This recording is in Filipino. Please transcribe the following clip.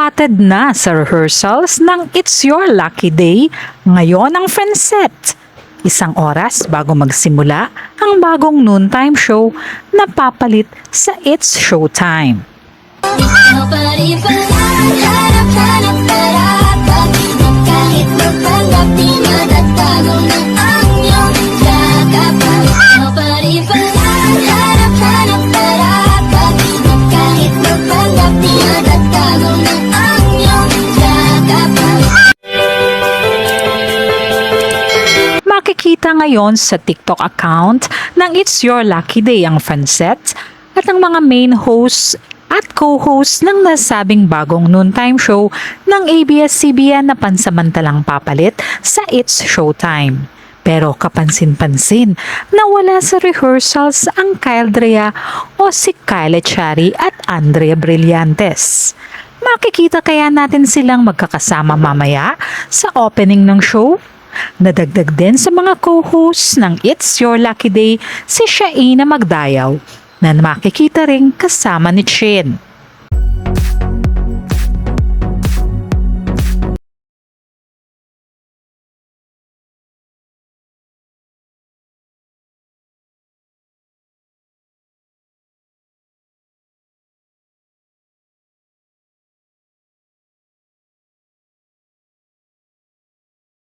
Spotted na sa rehearsals ng It's Your Lucky Day ngayon ang Francet. Isang oras bago magsimula ang bagong noontime show na papalit sa It's Showtime. Makikita ngayon sa TikTok account ng It's Your Lucky Day ang Francet at ang mga main hosts at co-host ng nasabing bagong noontime show ng ABS-CBN na pansamantalang papalit sa It's Showtime. Pero kapansin-pansin na wala sa rehearsals ang Kyle Drea o si Kyle Echari at Andrea Brillantes. Makikita kaya natin silang magkakasama mamaya sa opening ng show? Nadagdag din sa mga co-hosts ng It's Your Lucky Day si Shaina Magdayaw na makikita ring kasama ni Chin.